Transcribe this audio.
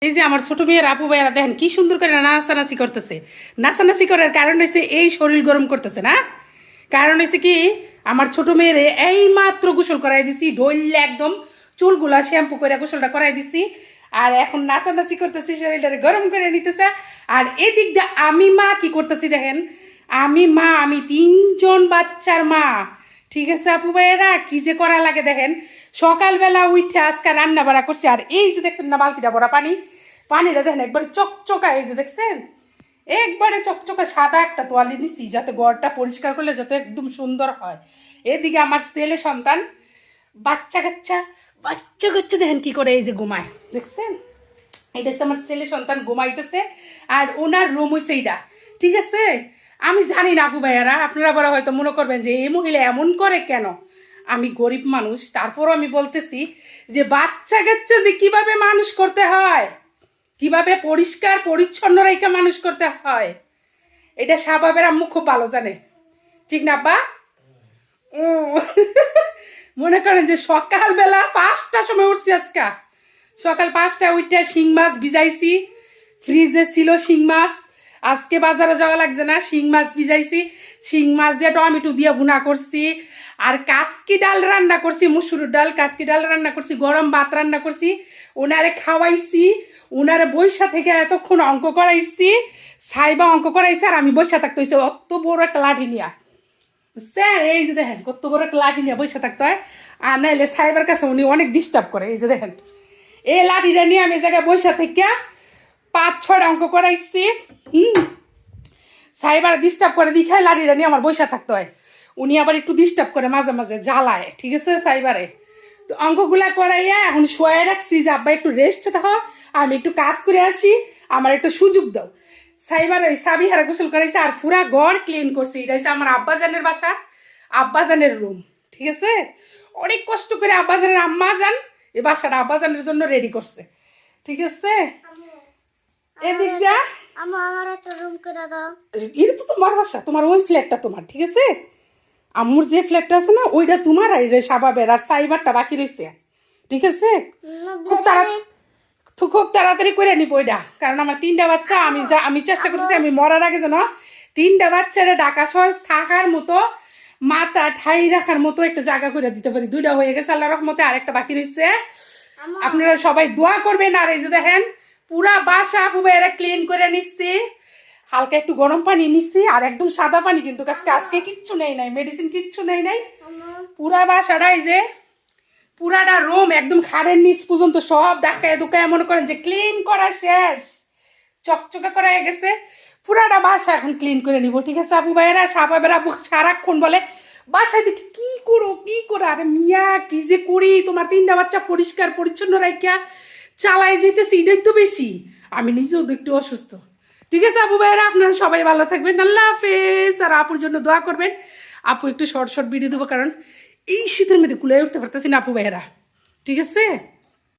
এই যে আমার ছোট মেয়ের আপু ভাইয়েরা দেখেন কি সুন্দর করে নাচানাচি করতেছে। নাচানাচি করার কারণ হচ্ছে এই শরীর গরম করতেছে না, কারণ হচ্ছে কি আমার ছোট মেয়ের এই মাত্র গোসল করাই দিছি, ঢইলে একদম চুলগুলা শ্যাম্পু করে গোসলটা করাই দিছি, আর এখন নাচানাচি করতেছি, শরীরটারে গরম করে নিতেছে। আর এদিক দিয়ে আমি মা কি করতেছি দেখেন, আমি 3জন বাচ্চার মা, ঠিক আছে আপু ভাইয়েরা, কি যে করা লাগে দেখেন। সকালবেলা উঠে আজকে রান্না বাড়া করছি, আর এই যে দেখছেন না বালতিটা ভরা পানিটা দেখেন একবারে চকচকা, এই যে দেখছেন একবারে চকচকা সাদা একটা তোয়ালি নিছি যাতে ঘরটা পরিষ্কার করলে যাতে একদম সুন্দর হয়। এদিকে আমার ছেলে সন্তান বাচ্চা কাচ্চা দেখেন কি করে, এই যে ঘুমায় দেখছেন, এটা হচ্ছে আমার ছেলে সন্তান ঘুমাইতেছে, আর ওনার রুম হইছে এইটা, ঠিক আছে। আমি জানি না আপু ভাইয়ারা, আপনারা বড় হয়তো মনে করবেন যে এই মহিলা এমন করে কেন, আমি গরিব মানুষ, তারপরও আমি বলতেছি যে বাচ্চা কাচ্চা যে কিভাবে মানুষ করতে হয়, কিভাবে পরিষ্কার পরিচ্ছন্ন রেখে মানুষ করতে হয়, এটা স্বভাবের আম্মু খুব ভালো জানে, ঠিক না আব্বা? মনে করেন যে সকালবেলা 5টার সময় উঠছি, আজকা সকাল 5টায় উঠে শিং মাছ ভিজাইছি, ফ্রিজে ছিল শিং মাছ, আজকে বাজারে যাওয়া লাগছে না, শিং মাছ ভিজাইছি, শিং মাছ দিয়ে টমেটো দিয়ে ভুনা করছি, আর কাসকি ডাল রান্না করছি, মুসুর ডাল কাসকি ডাল রান্না করছি, গরম ভাত রান্না করছি, ওনারে খাওয়াইছি, ওনারে বৈশা থেকে এতক্ষণ অঙ্ক করাইছি, সাইবা অঙ্ক করাইছে, আর আমি বৈশা থাকতে হয়েছে অত বড় একটা লাঠি নিয়া, স্যার এই যে দেখেন কত বড় একটা লাঠি নিয়ে বসে থাকতে হয়, আর নাইলে সাইবার কাছে উনি অনেক ডিস্টার্ব করে। এই যে দেখেন এই লাঠিটা নিয়ে আমি জায়গায় বসে থেকে 5-6টা অঙ্ক করাইছি, সাইবার ডিস্টার্ব করে দেখায় লাঠিটা নিয়ে আমার বসে থাকতে হয়, উনি আবার একটু ডিস্টার্ব করে মাঝে মাঝে জ্বালায়, ঠিক আছে সাইবারে। তো অঙ্কগুলা করাইয়া এখন শোয়া রাখছি যে আব্বা একটু রেস্ট থাকো, আমি একটু কাজ করে আসি, আমার একটু সুযোগ দাও। সাইবার ওই সাবিহারা গোসল করাইছে, আর পুরা ঘর ক্লিন করছে, এটা হচ্ছে আমার আব্বাজানের বাসা, আব্বাজানের রুম, ঠিক আছে। অনেক কষ্ট করে আব্বাজানের আম্মা যান এই বাসাটা আব্বাজানের জন্য রেডি করছে, ঠিক আছে। এদিক দিয়া আমার একটা রুম করে দাও। এটা তো তোমার বাসা, তোমার ওই ফ্ল্যাটটা তোমার, ঠিক আছে। আম্মুর যে ফ্ল্যাটটা আছে না ওইটা তোমার, আর এটা সাবাবের, আর সাইবারটা বাকি রয়েছে, ঠিক আছে। খুব তাড়াতাড়ি করে নিব ওইটা, কারণ আমার 3টা বাচ্চা, আমি চেষ্টা করতেছি আমি মরার আগে যেন 3টা বাচ্চারা ঢাকা শহর থাকার মতো, মাথা ঠাই রাখার মতো একটা জায়গা করে দিতে পারি। 2টা হয়ে গেছে আল্লাহর রহমতে, আরেকটা বাকি রয়েছে। আপনারা সবাই দোয়া করবেন। আর এই যে দেখেন পুরা বাসা পুবাইরা ক্লিন করে নিচ্ছি, হালকা একটু গরম পানি নিচ্ছি, আর একদম সাদা পানি, কিন্তু আজকে কিচ্ছু নেই নাই, মেডিসিন কিচ্ছু নেই নাই। পুরা বাসাটা এই যে পুরাটা রুম একদম খাড়ের নিচ পর্যন্ত সব ডাকায় দুকায় মনে করেন যে ক্লিন করা শেষ, চকচকা করা হয়ে গেছে। পুরাটা বাসা এখন ক্লিন করে নিব, ঠিক আছে আপু ভাইয়েরা। সাবাবের আপু সারাক্ষণ বলে বাসায় দেখি কি করো। আরে মিয়া কি যে করি, তোমার 3টা বাচ্চা পরিষ্কার পরিচ্ছন্ন রাখিয়া চালাই যেতেছি, এটাই তো বেশি। আমি নিজেও একটু অসুস্থ, ঠিক আছে আপু ভাইয়েরা। আপনারা সবাই ভালো থাকবেন, আল্লাহ হাফেজ। আর আপুর জন্য দোয়া করবেন। আপু একটু শর্ট ভিডিও দেবো, কারণ এই শীতের মধ্যে কুলে উঠতে পারতেছি না আপু ভাইয়েরা, ঠিক আছে।